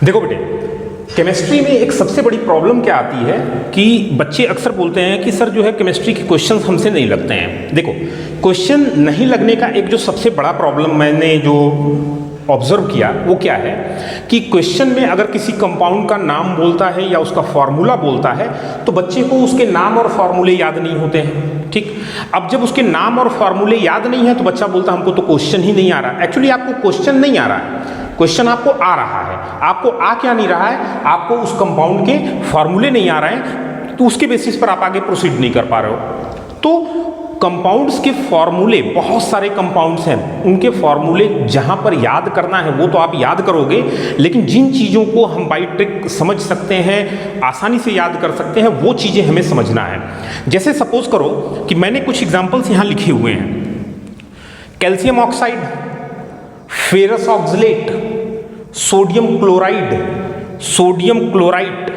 देखो बेटे, केमिस्ट्री में एक सबसे बड़ी प्रॉब्लम क्या आती है कि बच्चे अक्सर बोलते हैं कि सर जो है केमिस्ट्री के क्वेश्चंस हमसे नहीं लगते हैं। देखो, क्वेश्चन नहीं लगने का एक जो सबसे बड़ा प्रॉब्लम मैंने जो ऑब्जर्व किया वो क्या है कि क्वेश्चन में अगर किसी कंपाउंड का नाम बोलता है या उसका फॉर्मूला बोलता है तो बच्चे को उसके नाम और फॉर्मूले याद नहीं होते हैं। ठीक, अब जब उसके नाम और फॉर्मूले याद नहीं है तो बच्चा बोलता हमको तो क्वेश्चन ही नहीं आ रहा। एक्चुअली आपको क्वेश्चन नहीं आ रहा है, क्वेश्चन आपको आ रहा है। आपको आ क्या नहीं रहा है, आपको उस कंपाउंड के फॉर्मूले नहीं आ रहे हैं, तो उसके बेसिस पर आप आगे प्रोसीड नहीं कर पा रहे हो। तो कंपाउंड्स के फॉर्मूले, बहुत सारे कंपाउंड्स हैं, उनके फॉर्मूले जहां पर याद करना है वो तो आप याद करोगे, लेकिन जिन चीज़ों को हम बाई ट्रिक समझ सकते हैं, आसानी से याद कर सकते हैं, वो चीज़ें हमें समझना है। जैसे सपोज करो कि मैंने कुछ एग्जाम्पल्स यहाँ लिखे हुए हैं। Calcium oxide, ferrous oxalate, sodium chloride, sodium chloride,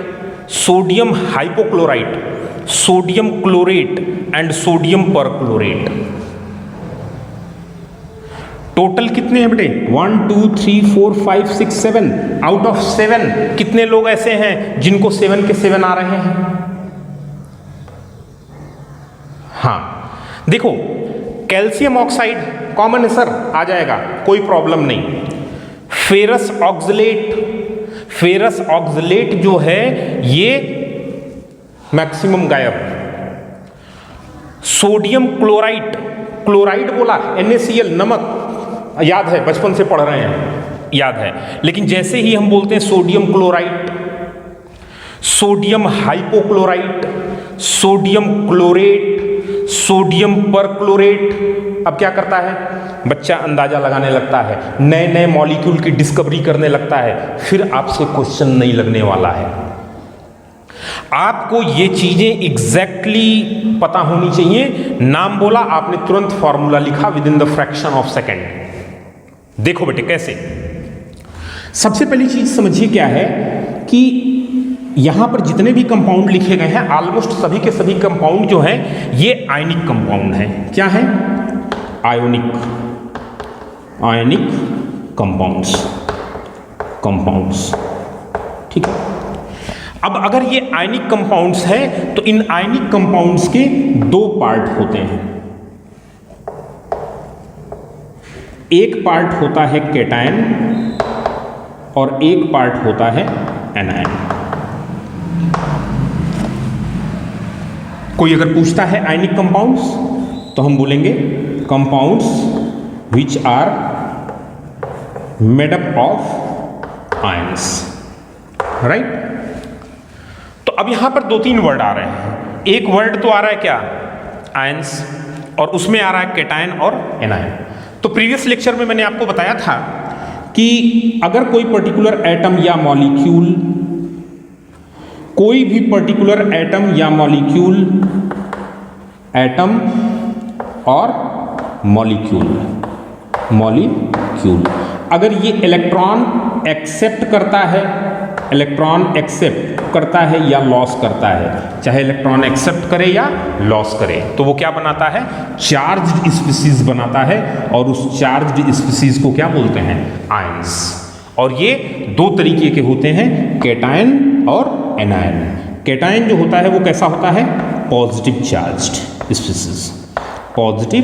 sodium hypochlorite, sodium chlorate and sodium perchlorate. Total कितने हैं बेटे? 1 2 3 4 5 6 7। आउट ऑफ 7 कितने लोग ऐसे हैं जिनको 7 के 7 आ रहे हैं? हाँ, देखो, कैल्शियम ऑक्साइड कॉमन है सर, आ जाएगा, कोई प्रॉब्लम नहीं। फेरस ऑक्सलेट, फेरस ऑक्सलेट जो है ये मैक्सिमम गायब। सोडियम क्लोराइड, क्लोराइड बोला, NaCl नमक, याद है, बचपन से पढ़ रहे हैं, याद है। लेकिन जैसे ही हम बोलते हैं sodium chloride, sodium hypochlorite, sodium chlorate, sodium perchlorate, अब क्या करता है बच्चा? अंदाजा लगाने लगता है, नए नए मॉलिक्यूल की डिस्कवरी करने लगता है। फिर आपसे क्वेश्चन नहीं लगने वाला है। आपको ये चीजें एग्जैक्टली पता होनी चाहिए। नाम बोला, आपने तुरंत फॉर्मूला लिखा with in the fraction of second. देखो बेटे कैसे, सबसे पहली चीज समझिए क्या है कि यहां पर जितने भी कंपाउंड लिखे गए हैं, ऑलमोस्ट सभी के सभी कंपाउंड जो हैं ये आयनिक कंपाउंड हैं। क्या है? Ionic, ionic compounds. ठीक है, अब अगर ये आयनिक कंपाउंड्स हैं तो इन आयनिक कंपाउंड्स के 2 पार्ट होते हैं। एक पार्ट होता है कैटायन और एक पार्ट होता है एनायन। कोई अगर पूछता है आयनिक कंपाउंड्स तो हम बोलेंगे compounds which are made up of ions, right. तो अब यहां पर 2-3 वर्ड आ रहे हैं। एक वर्ड तो आ रहा है क्या? आयंस, और उसमें आ रहा है कैटायन और एनायन। तो प्रीवियस लेक्चर में मैंने आपको बताया था कि अगर कोई पर्टिकुलर एटम या मॉलिक्यूल, कोई भी पर्टिकुलर एटम या मॉलिक्यूल, एटम और मॉलिक्यूल, अगर ये इलेक्ट्रॉन एक्सेप्ट करता है, इलेक्ट्रॉन एक्सेप्ट करता है या लॉस करता है, चाहे इलेक्ट्रॉन एक्सेप्ट करे या लॉस करे, तो वो क्या बनाता है? चार्ज्ड स्पीसीज बनाता है, और उस चार्ज्ड स्पीसीज को क्या बोलते हैं? आयंस। और ये 2 तरीके के होते हैं, कैटायन और एनायन। कैटायन जो होता है वो कैसा होता है? Positive charged species, positive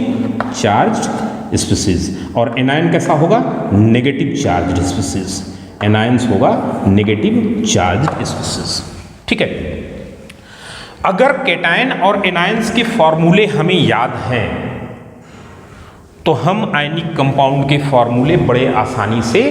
charged species. और एनायन कैसा होगा? Negative charged species. एनायंस होगा नेगेटिव चार्ज्ड स्पीसीज। ठीक है, अगर कैटायन और एनायंस के फॉर्मूले हमें याद हैं तो हम आयनिक कंपाउंड के फॉर्मूले बड़े आसानी से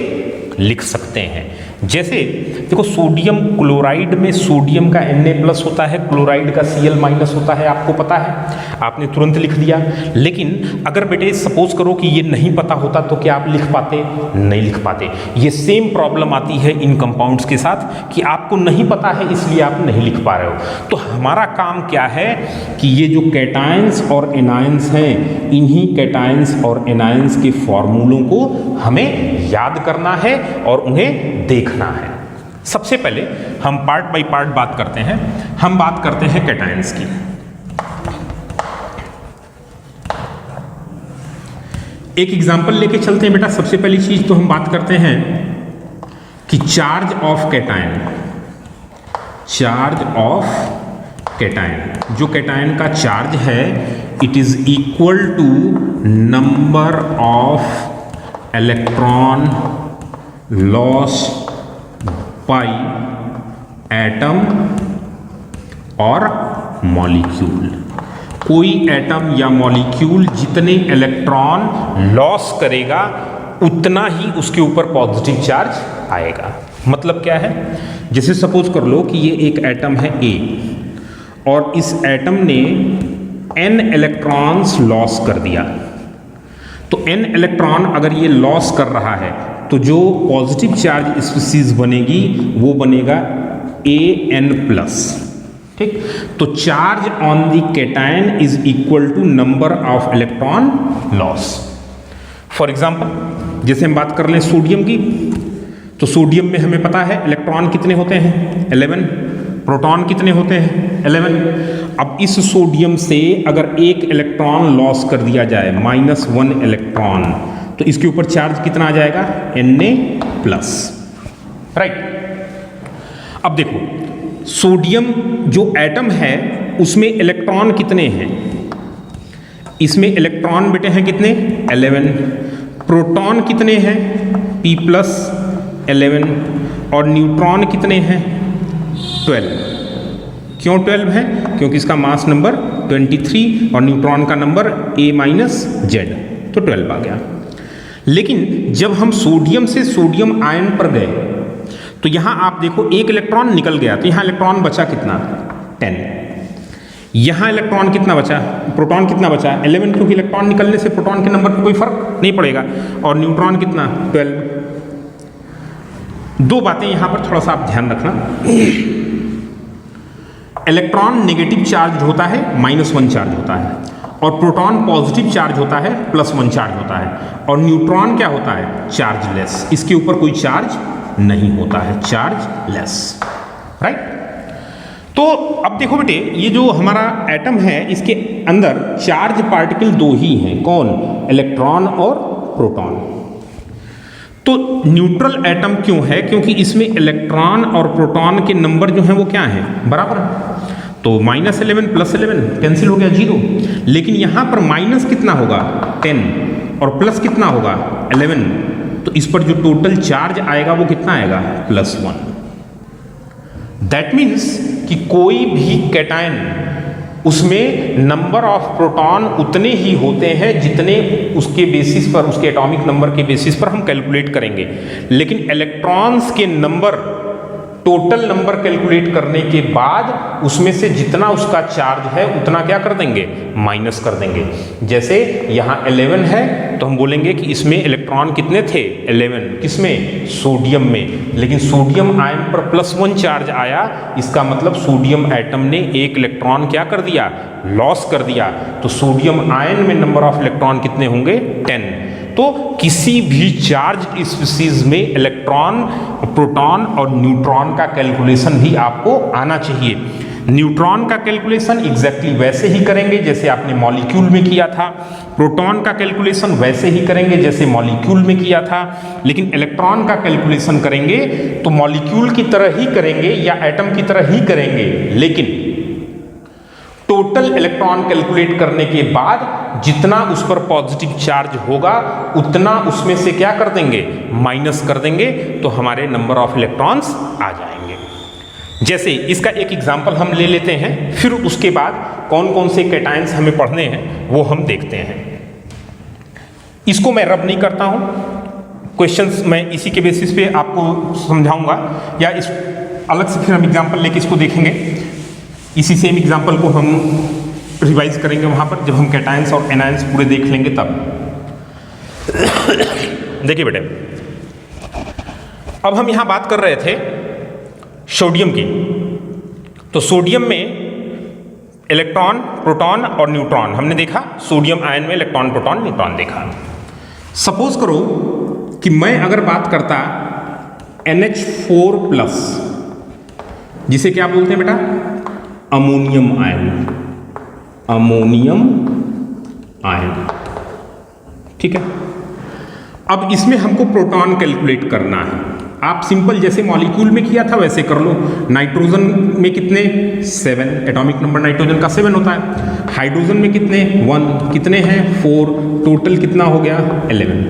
लिख सकते हैं। जैसे देखो, सोडियम क्लोराइड में सोडियम का Na+ होता है, क्लोराइड का Cl- होता है, आपको पता है, आपने तुरंत लिख दिया। लेकिन अगर बेटे सपोज करो कि ये नहीं पता होता तो क्या आप लिख पाते? नहीं लिख पाते। ये सेम प्रॉब्लम आती है इन कंपाउंड्स के साथ कि आपको नहीं पता है इसलिए आप नहीं लिख पा रहे हो। तो हमारा काम क्या है कि ये जो कैटायंस और एनायंस हैं, इन्हीं कैटायंस और एनायंस के फॉर्मूलों को हमें याद करना है और उन्हें देखना है। सबसे पहले हम पार्ट बाय पार्ट बात करते हैं। हम बात करते हैं कैटायंस की। एक एग्जांपल लेके चलते हैं बेटा। सबसे पहली चीज तो हम बात करते हैं कि charge of cation, charge of cation, जो कैटायन का चार्ज है it is equal to number of electron loss by atom और मॉलिक्यूल। कोई एटम या मॉलिक्यूल जितने इलेक्ट्रॉन लॉस करेगा उतना ही उसके ऊपर पॉजिटिव चार्ज आएगा। मतलब क्या है, जैसे सपोज कर लो कि ये एक एटम है ए और इस एटम ने n इलेक्ट्रॉन्स लॉस कर दिया, तो n इलेक्ट्रॉन अगर ये लॉस कर रहा है तो जो पॉजिटिव चार्ज स्पीसीज बनेगी वो बनेगा An+। ठीक, तो charge on the cation is equal to number of electron loss. For example जैसे हम बात कर लें सोडियम की, तो सोडियम में हमें पता है इलेक्ट्रॉन कितने होते हैं 11, प्रोटॉन कितने होते हैं 11। अब इस सोडियम से अगर एक इलेक्ट्रॉन लॉस कर दिया जाए -1 इलेक्ट्रॉन, तो इसके ऊपर चार्ज कितना आ जाएगा Na+, राइट। अब देखो सोडियम जो एटम है उसमें इलेक्ट्रॉन कितने हैं, इसमें इलेक्ट्रॉन बेटे हैं कितने 11, प्रोटॉन कितने हैं P+11 और न्यूट्रॉन कितने हैं 12। क्यों 12 है, क्योंकि इसका मास नंबर 23 और न्यूट्रॉन का नंबर A-Z, तो 12 आ गया। लेकिन जब हम सोडियम से सोडियम आयन पर गए तो यहां आप देखो एक इलेक्ट्रॉन निकल गया, तो यहां इलेक्ट्रॉन बचा कितना 10, यहां इलेक्ट्रॉन कितना बचा, प्रोटॉन कितना बचा 11, क्योंकि इलेक्ट्रॉन निकलने से प्रोटॉन के नंबर पर कोई फर्क नहीं पड़ेगा, और न्यूट्रॉन कितना 12। दो बातें यहां पर थोड़ा सा आप ध्यान रखना, इलेक्ट्रॉन नेगेटिव चार्ज होता है -1 चार्ज होता है, और प्रोटॉन पॉजिटिव चार्ज होता है +1 चार्ज होता है, और न्यूट्रॉन क्या होता है चार्जलेस, इसके ऊपर कोई चार्ज नहीं होता है, चार्जलेस, राइट। तो अब देखो बेटे ये जो हमारा एटम है इसके अंदर चार्ज पार्टिकल दो ही हैं, कौन, इलेक्ट्रॉन और प्रोटॉन। तो न्यूट्रल एटम क्यों है, क्योंकि इसमें इलेक्ट्रॉन और प्रोटॉन के नंबर जो हैं वो क्या हैं बराबर है, तो -11 + 11 कैंसिल हो गया 0, लेकिन यहां पर माइनस कितना होगा 10 और प्लस कितना होगा 11, तो इस पर जो टोटल चार्ज आएगा वो कितना आएगा +1। दैट मीन्स कि कोई भी कैटायन उसमें नंबर ऑफ प्रोटॉन उतने ही होते हैं जितने उसके बेसिस पर, उसके एटॉमिक नंबर के बेसिस पर हम कैलकुलेट करेंगे, लेकिन इलेक्ट्रॉन्स के नंबर टोटल नंबर कैलकुलेट करने के बाद उसमें से जितना उसका चार्ज है उतना क्या कर देंगे माइनस कर देंगे। जैसे यहाँ 11 है तो हम बोलेंगे कि इसमें इलेक्ट्रॉन कितने थे 11, किसमें सोडियम में, लेकिन सोडियम आयन पर +1 चार्ज आया, इसका मतलब सोडियम एटम ने एक इलेक्ट्रॉन क्या कर दिया लॉस कर दिया, तो सोडियम आयन में नंबर ऑफ इलेक्ट्रॉन कितने होंगे 10। तो किसी भी चार्ज स्पीसीज में इलेक्ट्रॉन, प्रोटॉन और न्यूट्रॉन का कैलकुलेशन भी आपको आना चाहिए। न्यूट्रॉन का कैलकुलेशन एग्जैक्टली वैसे ही करेंगे जैसे आपने मॉलिक्यूल में किया था, प्रोटॉन का कैलकुलेशन वैसे ही करेंगे जैसे मॉलिक्यूल में किया था, लेकिन इलेक्ट्रॉन का कैलकुलेशन करेंगे तो मॉलिक्यूल की तरह ही करेंगे या एटम की तरह ही करेंगे, लेकिन टोटल इलेक्ट्रॉन कैलकुलेट करने के बाद जितना उस पर पॉजिटिव चार्ज होगा उतना उसमें से क्या कर देंगे माइनस कर देंगे, तो हमारे नंबर ऑफ इलेक्ट्रॉन्स आ जाएंगे। जैसे इसका एक एग्जांपल हम ले लेते हैं, फिर उसके बाद कौन कौन से कैटायंस हमें पढ़ने हैं वो हम देखते हैं। इसको मैं रब नहीं करता हूं, क्वेश्चंस मैं इसी के बेसिस पे आपको समझाऊंगा, या इस अलग से फिर हम एग्जांपल लेके इसको देखेंगे। इसी सेम एग्जांपल को हम रिवाइज करेंगे वहां पर जब हम कैटायंस और एनायंस पूरे देख लेंगे तब। देखिए बेटे, अब हम यहां बात कर रहे थे सोडियम की, तो सोडियम में इलेक्ट्रॉन, प्रोटॉन और न्यूट्रॉन हमने देखा, सोडियम आयन में इलेक्ट्रॉन, प्रोटॉन, न्यूट्रॉन देखा। सपोज करो कि मैं अगर बात करता NH4+, जिसे क्या बोलते हैं बेटा अमोनियम आयन, अमोनियम आयन, ठीक है। अब इसमें हमको प्रोटॉन कैलकुलेट करना है, आप सिंपल जैसे मॉलिक्यूल में किया था वैसे कर लो। नाइट्रोजन में कितने 7, एटॉमिक नंबर नाइट्रोजन का 7 होता है। हाइड्रोजन में कितने 1, कितने हैं 4, टोटल कितना हो गया 11।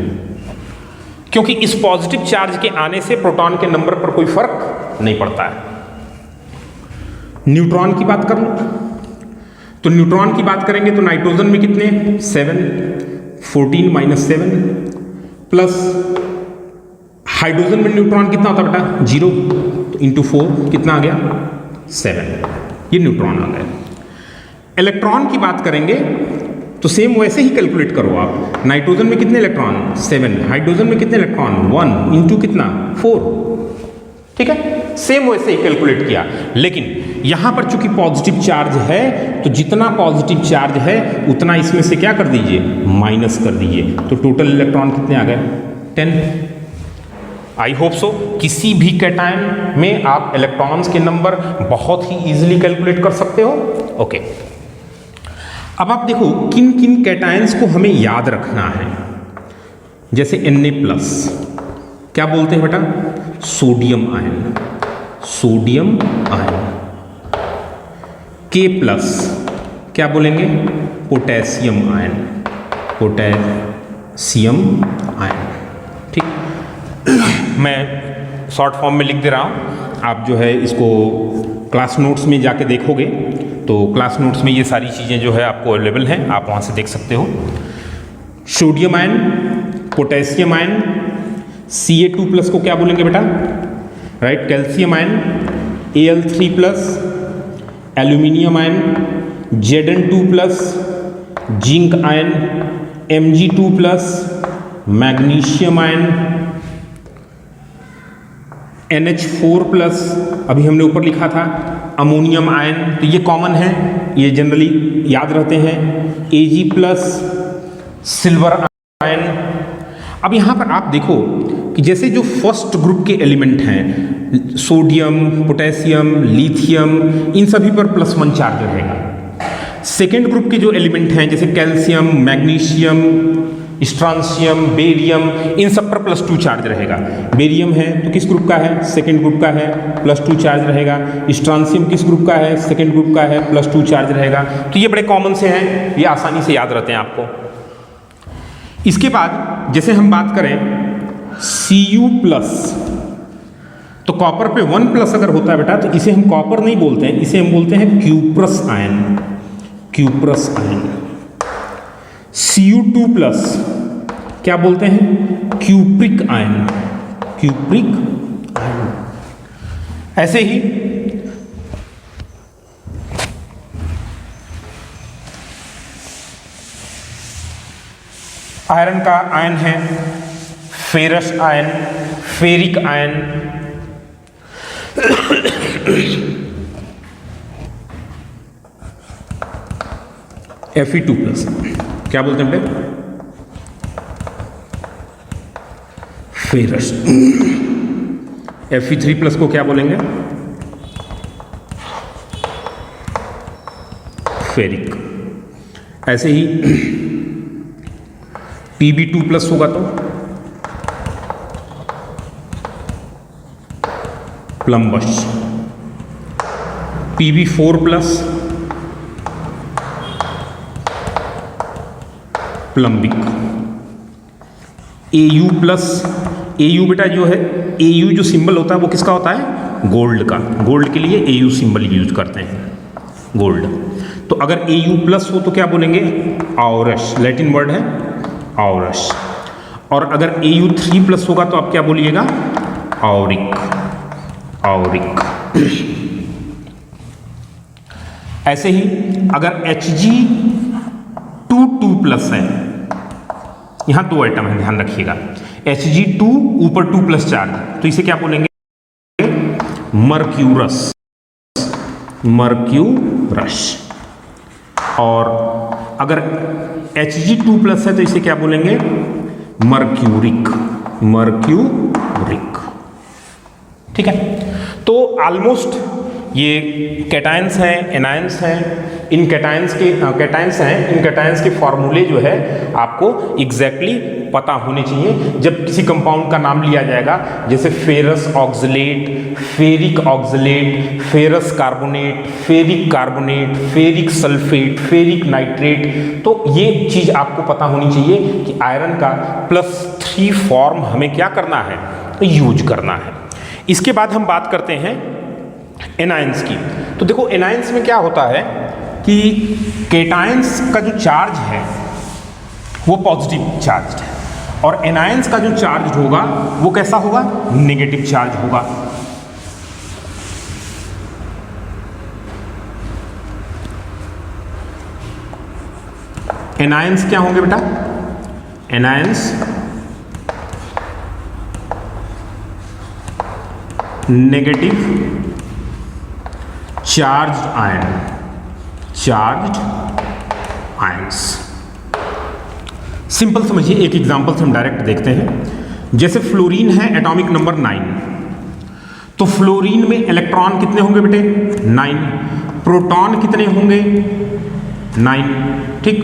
क्योंकि इस पॉजिटिव चार्ज के आने से प्रोटॉन के नंबर पर कोई फर्क नहीं पड़ता है। न्यूट्रॉन की बात कर लो, तो न्यूट्रॉन की बात करेंगे तो नाइट्रोजन में कितने 7, 14 माइनस 7 प्लस हाइड्रोजन में न्यूट्रॉन कितना होता बेटा 0, तो इंटू 4 कितना आ गया 7, ये न्यूट्रॉन आ गया। इलेक्ट्रॉन की बात करेंगे तो सेम वैसे ही कैलकुलेट करो आप। नाइट्रोजन में कितने इलेक्ट्रॉन 7, हाइड्रोजन में कितने इलेक्ट्रॉन 1 इंटू कितना 4, ठीक है, सेम वैसे ही कैलकुलेट किया। लेकिन यहां पर चूंकि पॉजिटिव चार्ज है तो जितना पॉजिटिव चार्ज है उतना इसमें से क्या कर दीजिए माइनस कर दीजिए, तो टोटल इलेक्ट्रॉन कितने आ गए 10। आई होप सो किसी भी कैटायन में आप इलेक्ट्रॉन्स के नंबर बहुत ही इजीली कैलकुलेट कर सकते हो। ओके, अब आप देखो किन किन कैटायंस को हमें याद रखना है। जैसे Na+, क्या बोलते हैं बेटा sodium ion, sodium ion. K+, क्या बोलेंगे पोटेशियम आयन, पोटेशियम आयन। ठीक, मैं शॉर्ट फॉर्म में लिख दे रहा हूँ, आप जो है इसको क्लास नोट्स में जाके देखोगे तो क्लास नोट्स में ये सारी चीज़ें जो है आपको अवेलेबल हैं, आप वहाँ से देख सकते हो। Sodium ion, potassium ion, Ca2+ को क्या बोलेंगे बेटा right, calcium ion, Al3+, aluminium ion, Zn2+, zinc ion, Mg2+, magnesium ion, NH4+, अभी हमने ऊपर लिखा था अमोनियम आयन, तो ये कॉमन है, ये जनरली याद रहते हैं। Ag+, silver ion. अब यहाँ पर आप देखो कि जैसे जो फर्स्ट ग्रुप के एलिमेंट हैं सोडियम, पोटेशियम, लिथियम, इन सभी पर +1 चार्ज रहेगा। सेकेंड ग्रुप के जो एलिमेंट हैं जैसे कैल्शियम, मैग्नीशियम, स्ट्रांशियम, बेरियम, इन सब पर +2 चार्ज रहेगा। बेरियम है तो किस ग्रुप का है सेकेंड ग्रुप का है, +2 चार्ज रहेगा। स्ट्रांशियम किस ग्रुप का है सेकेंड ग्रुप का है, +2 चार्ज रहेगा। तो ये बड़े कॉमन से हैं, ये आसानी से याद रहते हैं आपको। इसके बाद जैसे हम बात करें Cu+, तो कॉपर पे 1+ अगर होता है बेटा तो इसे हम कॉपर नहीं बोलते हैं, इसे हम बोलते हैं cuprous ion, cuprous ion. Cu2+ क्या बोलते हैं क्यूप्रिक आयन, क्यूप्रिक आयन। ऐसे ही आयरन का आयन है ferrous ion, ferric ion, Fe2+, क्या बोलते हैं बेटे फेरस। Fe3+ को क्या बोलेंगे फेरिक। ऐसे ही Pb2+ होगा तो प्लम्बस, Pb4+ प्लम्बिक, Au+, Au बेटा जो है Au जो सिंबल होता है वो किसका होता है गोल्ड का, गोल्ड के लिए Au सिंबल यूज करते हैं गोल्ड। तो अगर Au+ हो तो क्या बोलेंगे ऑरस, लैटिन वर्ड है ऑरस। और अगर Au3+ होगा तो आप क्या बोलिएगा ऑरिक, ऑरिक। ऐसे ही अगर Hg2+ है, यहां 2 आइटम है ध्यान रखिएगा, Hg2 ऊपर 2+ चार्ज, तो इसे क्या बोलेंगे मर्क्यूरस, मर्क्यूरस। और अगर Hg2+ है तो इसे क्या बोलेंगे मर्क्यूरिक, मर्क्यूरिक। ठीक है, तो ऑलमोस्ट ये कैटायंस हैं, एनायंस हैं, इन कैटायंस के फॉर्मूले जो है आपको एग्जैक्टली पता होने चाहिए जब किसी कंपाउंड का नाम लिया जाएगा, जैसे ferrous oxalate, ferric oxalate, ferrous carbonate, ferric carbonate, ferric sulphate, ferric nitrate. तो ये चीज आपको पता होनी चाहिए कि आयरन का +3 फॉर्म हमें क्या करना है, यूज करना है। इसके बाद हम बात करते हैं एनायंस की। तो देखो एनायंस में क्या होता है कि केटायंस का जो चार्ज है वो पॉजिटिव चार्ज है और एनायंस का जो चार्ज होगा वो कैसा होगा, नेगेटिव चार्ज होगा। एनायंस क्या होंगे बेटा, anions negative charged ion, charged ions. Simple समझिए, एक एग्जांपल से हम डायरेक्ट देखते हैं। जैसे फ्लोरीन है एटॉमिक नंबर 9, तो फ्लोरीन में इलेक्ट्रॉन कितने होंगे बेटे, 9, प्रोटॉन कितने होंगे, 9, ठीक।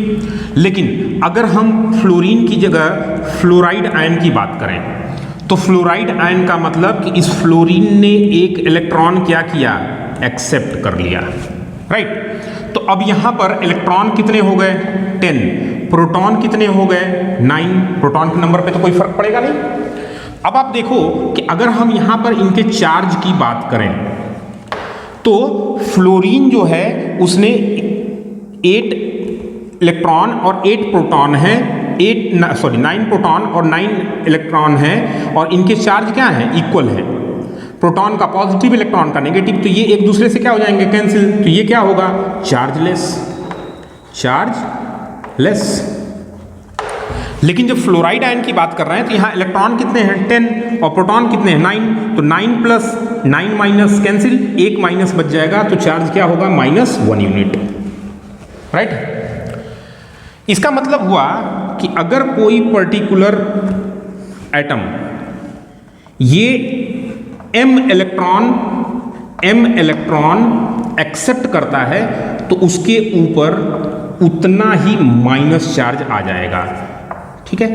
लेकिन अगर हम फ्लोरीन की जगह फ्लोराइड आयन की बात करें तो फ्लोराइड आयन का मतलब कि इस फ्लोरीन ने एक इलेक्ट्रॉन क्या किया, एक्सेप्ट कर लिया, राइट। तो अब यहां पर इलेक्ट्रॉन कितने हो गए, 10, प्रोटॉन कितने हो गए, 9। प्रोटॉन के नंबर पे तो कोई फर्क पड़ेगा नहीं। अब आप देखो कि अगर हम यहां पर इनके चार्ज की बात करें तो फ्लोरीन जो है उसने 8 इलेक्ट्रॉन और 8 प्रोटॉन है, 9 प्रोटॉन और 9 इलेक्ट्रॉन है और इनके चार्ज क्या है, इक्वल है। प्रोटॉन का पॉजिटिव, इलेक्ट्रॉन का नेगेटिव, तो ये एक दूसरे से क्या हो जाएंगे, कैंसिल। तो ये क्या होगा, चार्जलेस, चार्जलेस। लेकिन जब फ्लोराइड आयन की बात कर रहे हैं तो यहां इलेक्ट्रॉन कितने हैं, 10 और प्रोटॉन कितने हैं, 9। तो 9 + 9 माइनस कैंसिल, 1 माइनस बच जाएगा, तो चार्ज क्या होगा, -1 यूनिट, राइट। इसका मतलब हुआ कि अगर कोई पर्टिकुलर एटम ये m इलेक्ट्रॉन एक्सेप्ट करता है तो उसके ऊपर उतना ही माइनस चार्ज आ जाएगा, ठीक है,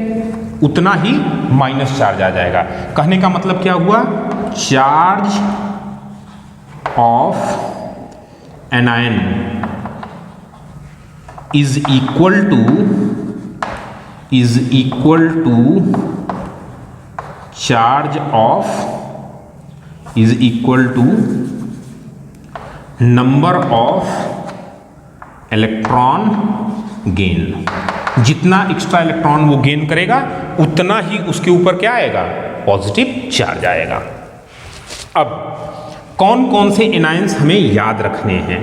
उतना ही माइनस चार्ज आ जाएगा। कहने का मतलब क्या हुआ, charge of anion is equal to charge of is equal to number of electron gain। जितना एक्स्ट्रा इलेक्ट्रॉन वो गेन करेगा उतना ही उसके ऊपर क्या आएगा, पॉजिटिव चार्ज आएगा। अब कौन कौन से एनायंस हमें याद रखने हैं,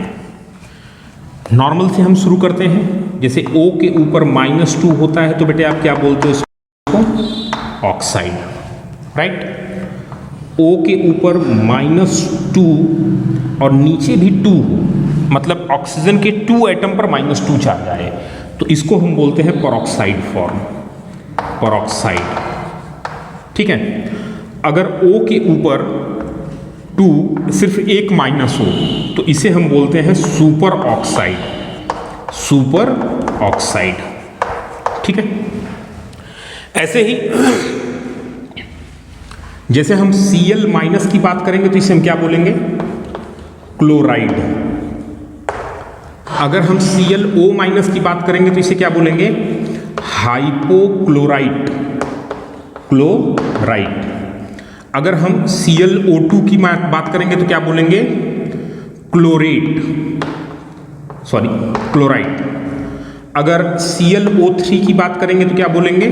नॉर्मल से हम शुरू करते हैं। जैसे O के ऊपर -2 होता है तो बेटे आप क्या बोलते हो उसको, ऑक्साइड, राइट। O के ऊपर -2 और नीचे भी 2 मतलब ऑक्सीजन के 2 एटम पर -2 चार्ज आए तो इसको हम बोलते हैं पेरोक्साइड फॉर्म, पेरोक्साइड, ठीक है। अगर O के ऊपर 2 सिर्फ एक माइनस हो तो इसे हम बोलते हैं सुपर ऑक्साइड, सुपर ऑक्साइड, ठीक है। ऐसे ही जैसे हम Cl- की बात करेंगे तो इसे हम क्या बोलेंगे, क्लोराइड। अगर हम ClO- की बात करेंगे तो इसे क्या बोलेंगे, हाइपोक्लोराइट, क्लोराइट। अगर हम ClO2 की बात करेंगे तो क्या बोलेंगे, क्लोरेट, सॉरी क्लोराइड। अगर ClO3 की बात करेंगे तो क्या बोलेंगे,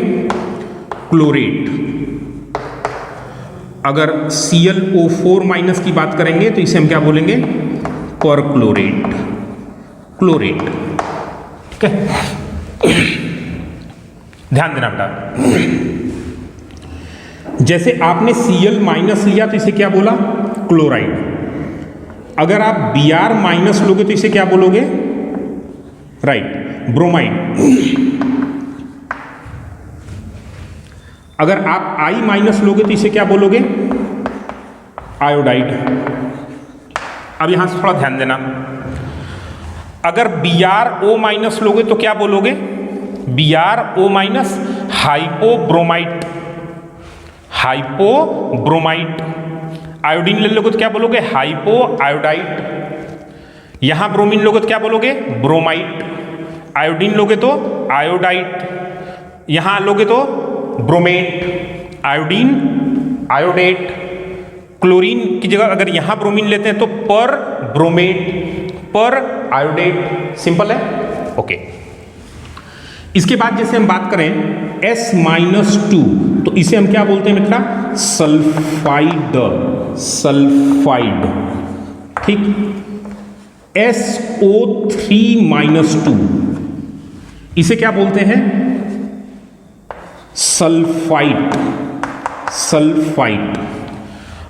क्लोरेट। अगर ClO4- की बात करेंगे तो इसे हम क्या बोलेंगे, परक्लोरेट, क्लोरेट, ठीक है। ध्यान देना बेटा, जैसे आपने Cl- लिया तो इसे क्या बोला, क्लोराइड। अगर आप Br- लोगे तो इसे क्या बोलोगे, राइट, ब्रोमाइड। अगर आप I- लोगे तो इसे क्या बोलोगे, आयोडाइड। अब यहां से थोड़ा ध्यान देना, अगर BrO- लोगे तो क्या बोलोगे, BrO- हाइपोब्रोमाइट, हाइपोब्रोमाइट। आयोडीन ले लोगे तो क्या बोलोगे? Hypo iodite. यहां ब्रोमीन लोगे तो क्या बोलोगे? ब्रोमाइट। आयोडीन लोगे तो आयोडाइट, यहां लोगे तो ब्रोमेट। Iodine iodate. क्लोरीन की जगह अगर यहां ब्रोमीन लेते हैं तो पर ब्रोमेट, पर आयोडेट। सिंपल है, ओके। इसके बाद जैसे हम बात करें S-2, तो इसे हम क्या बोलते हैं मित्रा? सल्फाइड, सल्फाइड, ठीक। SO3-2, इसे क्या बोलते हैं? Sulphide, sulphide.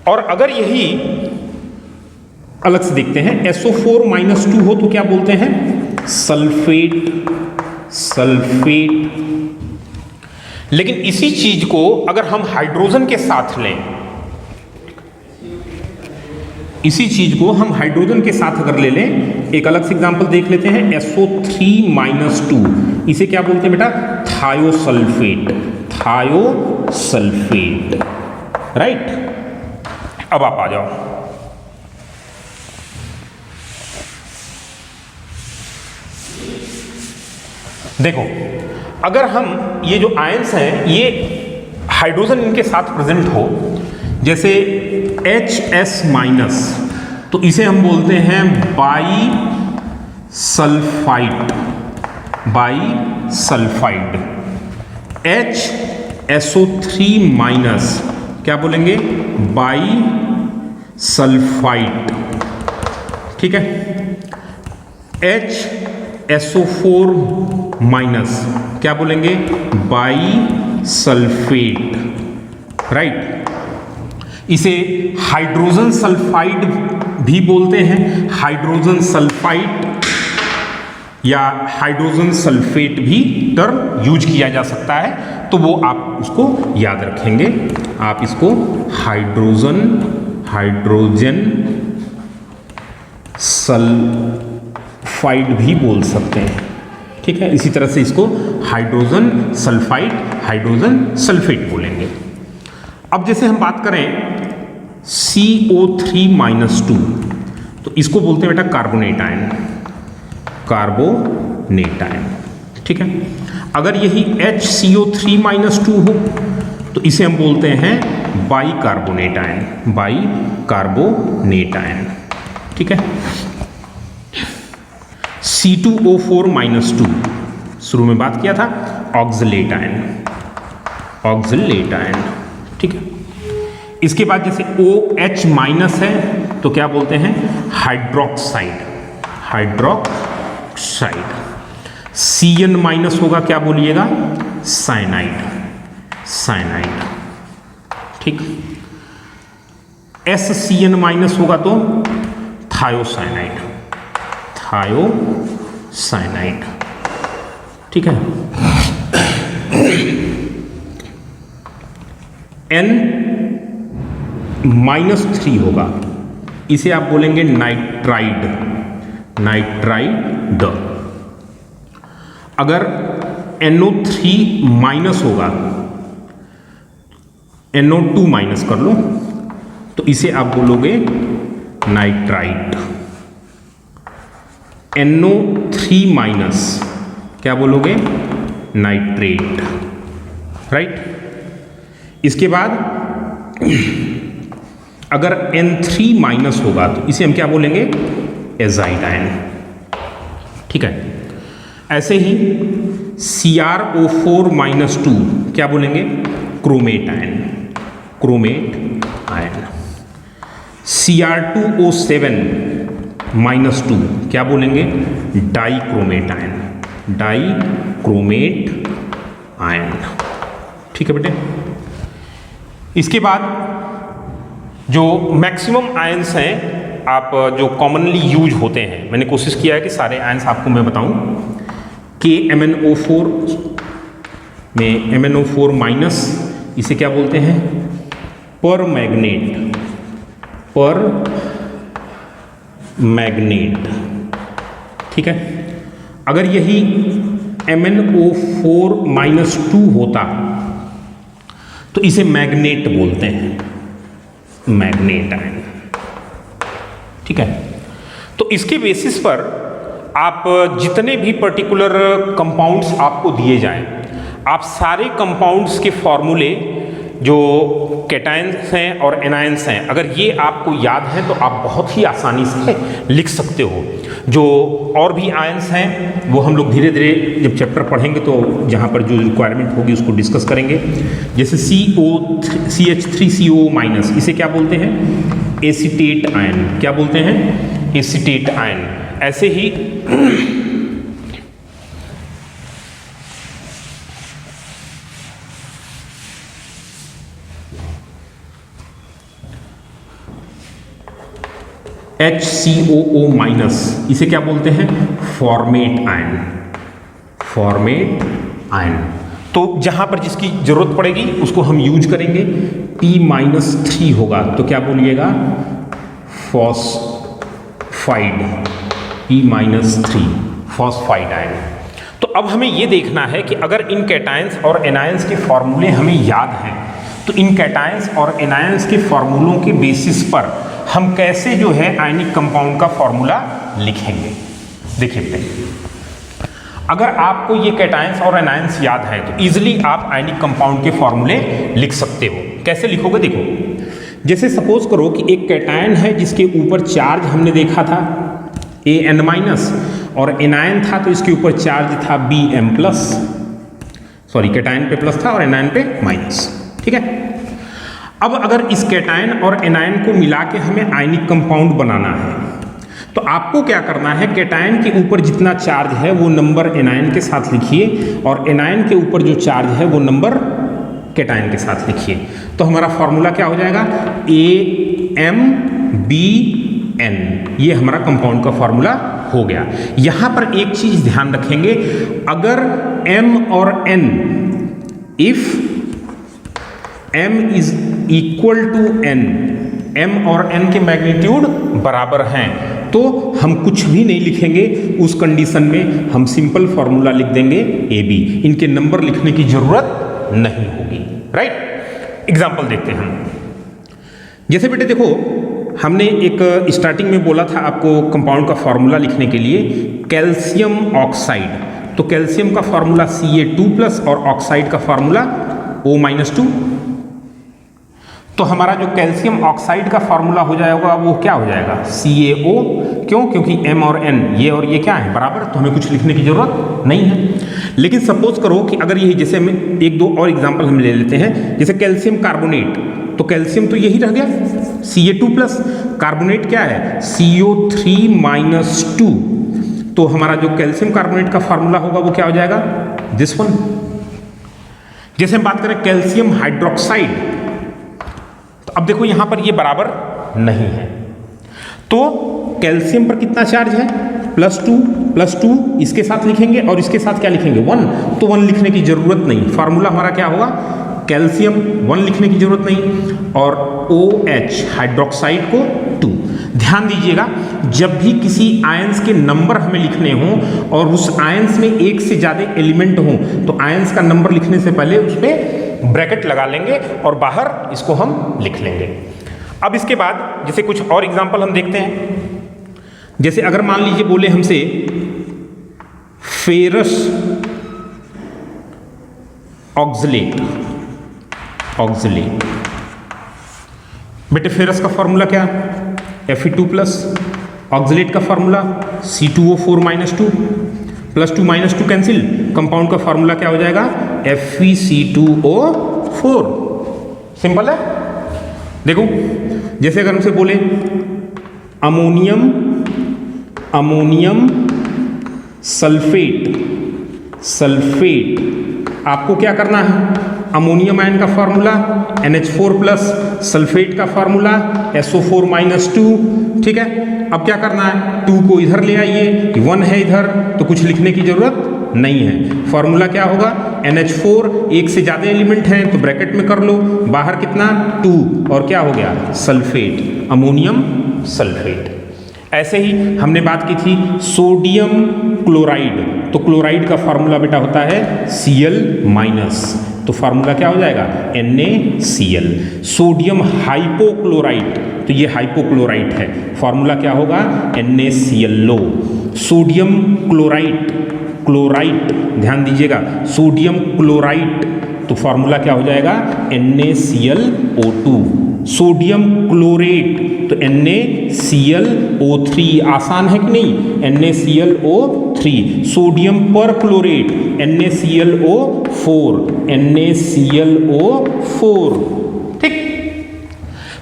और अगर यही अलग से देखते हैं, SO4-2 हो तो क्या बोलते हैं? Sulphate, sulphate. लेकिन इसी चीज को अगर हम हाइड्रोजन के साथ लें, इसी चीज को हम हाइड्रोजन के साथ अगर ले लें, एक अलग से एग्जांपल देख लेते हैं, SO3-2, इसे क्या बोलते हैं बेटा? Thiosulphate, thiosulphate, right. अब आप आ जाओ, देखो अगर हम ये जो आयंस हैं ये हाइड्रोजन इनके साथ प्रेजेंट हो, जैसे HS-, तो इसे हम बोलते हैं by sulphide, by sulphide. HSO3-, क्या बोलेंगे? बाई सल्फाइड, ठीक है। HSO4-, क्या बोलेंगे? By sulphate, right. इसे हाइड्रोजन सल्फाइड भी बोलते हैं, हाइड्रोजन सल्फाइड या हाइड्रोजन सल्फेट भी टर्म यूज किया जा सकता है, तो वो आप उसको याद रखेंगे। आप इसको हाइड्रोजन, हाइड्रोजन सल्फाइड भी बोल सकते हैं, ठीक है। इसी तरह से इसको हाइड्रोजन सल्फाइड, हाइड्रोजन सल्फेट बोलेंगे। अब जैसे हम बात करें CO3-2, तो इसको बोलते हैं बेटा कार्बोनेट आयन, कार्बोनेट आयन, ठीक है। अगर यही HCO3-2 हो तो इसे हम बोलते हैं by carbonate ion, by carbonate ion, ठीक है। C2O4-2, शुरू में बात किया था, ऑक्सलेट आयन, ऑक्सलेट आयन, ठीक है। इसके बाद जैसे OH- है तो क्या बोलते हैं? Hydroxide, hydroxide. Cn- होगा, क्या बोलिएगा? साइनाइड, साइनाइड, ठीक। SCN- होगा तो थायोसाइनाइड, थायोसाइनाइड, ठीक है। N-3 होगा, इसे आप बोलेंगे नाइट्राइड, नाइट्राइड। अगर NO3- होगा, NO2- कर लो, तो इसे आप बोलोगे नाइट्राइट। NO3- क्या बोलोगे? Nitrate, right. इसके बाद अगर N3- होगा तो इसे हम क्या बोलेंगे? एजाइड आयन, ठीक है। ऐसे ही CrO4-2 क्या बोलेंगे? Chromate ion, chromate ion. Cr2O7-2 क्या बोलेंगे? डाइक्रोमेट आयन, डाइक्रोमेट आयन, ठीक है बेटे। इसके बाद जो मैक्सिमम आयंस हैं, आप जो कॉमनली यूज होते हैं, मैंने कोशिश किया है कि सारे आयंस आपको मैं बताऊं। KMnO4 में MnO4-, इसे क्या बोलते हैं? पर मैग्नेट, पर मैग्नेट, ठीक है। अगर यही MnO4 - 2 होता तो इसे मैग्नेट बोलते हैं, मैग्नेट आयन। ठीक है, तो इसके बेसिस पर आप जितने भी पर्टिकुलर कंपाउंड्स आपको दिए जाएं, आप सारे कंपाउंड्स के फॉर्मूले जो कैटायंस हैं और एनायंस हैं, अगर ये आपको याद हैं तो आप बहुत ही आसानी से लिख सकते हो। जो और भी आयंस हैं वो हम लोग धीरे धीरे जब चैप्टर पढ़ेंगे तो जहाँ पर जो रिक्वायरमेंट होगी उसको डिस्कस करेंगे। जैसे CH3CO-, इसे क्या बोलते हैं? Acetate ion. क्या बोलते हैं? Acetate ion. ऐसे ही HCOO-, इसे क्या बोलते हैं? Format ion, format ion. तो जहां पर जिसकी जरूरत पड़ेगी उसको हम यूज करेंगे। P-3 होगा तो क्या बोलिएगा? Phosphide, P-3 phosphide ion. तो अब हमें यह देखना है कि अगर इन कैटायंस और एनायंस के फॉर्मूले हमें याद हैं तो इन कैटायंस और एनायंस के फॉर्मूलों के बेसिस पर हम कैसे जो है आयनिक कंपाउंड का फॉर्मूला लिखेंगे। देखिए बेटे, अगर आपको ये कैटायंस और एनायंस याद है तो इजीली आप आयनिक कंपाउंड के फॉर्मूले लिख सकते हो। कैसे लिखोगे? देखो, जैसे सपोज करो कि एक कैटायन है जिसके ऊपर चार्ज हमने देखा था An- और एनायन था तो इसके ऊपर चार्ज था Bm+, सॉरी कैटायन पे प्लस था और एनायन पे माइनस। ठीक है, अब अगर इस कैटायन और एनायन को मिला के हमें आयनिक कंपाउंड बनाना है तो आपको क्या करना है? कैटायन के ऊपर जितना चार्ज है वो नंबर एनायन के साथ लिखिए और एनायन के ऊपर जो चार्ज है वो नंबर कैटायन के साथ लिखिए। तो हमारा फॉर्मूला क्या हो जाएगा? AMBN, ये हमारा कंपाउंड का फॉर्मूला हो गया। यहां पर एक चीज ध्यान रखेंगे, अगर M और N, if M is equal to N, M और N के मैग्नीट्यूड बराबर हैं तो हम कुछ भी नहीं लिखेंगे। उस कंडीशन में हम सिंपल फॉर्मूला लिख देंगे AB, इनके नंबर लिखने की जरूरत नहीं होगी। राइट, एग्जाम्पल देखते हैं हम। जैसे बेटे देखो, हमने एक स्टार्टिंग में बोला था आपको कंपाउंड का फॉर्मूला लिखने के लिए कैल्शियम ऑक्साइड, तो कैल्शियम का फॉर्मूला Ca2+ और ऑक्साइड का फॉर्मूला O-2। तो हमारा जो कैल्शियम ऑक्साइड का फॉर्मूला हो जाएगा वो क्या हो जाएगा? CaO। क्यों? क्योंकि M और N ये और ये क्या है? बराबर, तो हमें कुछ लिखने की जरूरत नहीं है। लेकिन सपोज करो कि अगर यही, जैसे हम एक दो और एग्जांपल हम ले लेते हैं, जैसे कैल्शियम कार्बोनेट, तो कैल्शियम तो यही रह गया Ca2+, कार्बोनेट क्या है? CO3-2। तो हमारा जो कैल्शियम कार्बोनेट का फॉर्मूला होगा वो क्या हो जाएगा? This one. जैसे हम बात करें कैल्शियम हाइड्रोक्साइड, तो अब देखो यहां पर ये बराबर नहीं है, तो कैल्शियम पर कितना चार्ज है? +2 इसके साथ लिखेंगे और इसके साथ क्या लिखेंगे? 1, तो 1 लिखने की जरूरत नहीं। फॉर्मूला हमारा क्या होगा? कैल्शियम 1 लिखने की जरूरत नहीं और OH हाइड्रोक्साइड को 2। ध्यान दीजिएगा, जब भी किसी आयंस के नंबर हमें लिखने हों और उस आयंस में एक से ज्यादा एलिमेंट हों तो आयंस का नंबर लिखने से पहले उस पर ब्रैकेट लगा लेंगे और बाहर इसको हम लिख लेंगे। अब इसके बाद जैसे कुछ और एग्जांपल हम देखते हैं। जैसे अगर मान लीजिए बोले हमसे फेरस ऑक्सलेट, बेटे फेरस का फॉर्मूला क्या? Fe2+, ऑक्सलेट का फॉर्मूला C2O4-2, +2 - 2 कैंसिल, कंपाउंड का फॉर्मूला क्या हो जाएगा? FeC2O4। सिंपल है। देखो, जैसे अगर हमसे बोले अमोनियम सल्फेट, आपको क्या करना है? अमोनियम आयन का फॉर्मूला NH4+, सल्फेट का फॉर्मूला SO4-2। ठीक है, अब क्या करना है? 2 को इधर ले आइए, 1 है इधर तो कुछ लिखने की जरूरत नहीं है। फॉर्मूला क्या होगा? NH4, एक से ज्यादा एलिमेंट हैं तो ब्रैकेट में कर लो, बाहर कितना? 2 और क्या हो गया? Sulphate, ammonium sulphate. ऐसे ही हमने बात की थी सोडियम क्लोराइड, तो क्लोराइड का फॉर्मूला बेटा होता है Cl माइनस, तो फॉर्मूला क्या हो जाएगा NaCl। सोडियम हाइपोक्लोराइट, तो ये हाइपोक्लोराइट है, फॉर्मूला क्या होगा NaClO। सोडियम क्लोराइट, क्लोराइट ध्यान दीजिएगा, सोडियम क्लोराइट, तो फॉर्मूला क्या हो जाएगा NaClO2। सोडियम क्लोरेट, तो NaClO3, आसान है कि नहीं, NaClO3। सोडियम पर क्लोरेट NaClO4, NaClO4, ठीक।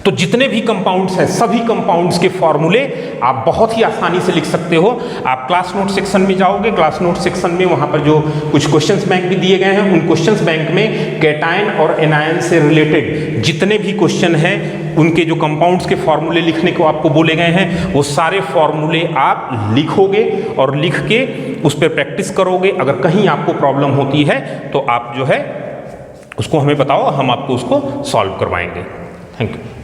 तो जितने भी कंपाउंड्स हैं सभी कंपाउंड्स के फॉर्मूले आप बहुत ही आसानी से लिख सकते हो। आप क्लास नोट सेक्शन में जाओगे, क्लास नोट सेक्शन में वहाँ पर जो कुछ क्वेश्चंस बैंक भी दिए गए हैं, उन क्वेश्चंस बैंक में कैटायन और एनायन से रिलेटेड जितने भी क्वेश्चन हैं उनके जो कंपाउंड्स के फॉर्मूले लिखने को आपको बोले गए हैं वो सारे फॉर्मूले आप लिखोगे और लिख के उस पर प्रैक्टिस करोगे। अगर कहीं आपको प्रॉब्लम होती है तो आप जो है उसको हमें बताओ, हम आपको उसको सॉल्व करवाएंगे। Thank you.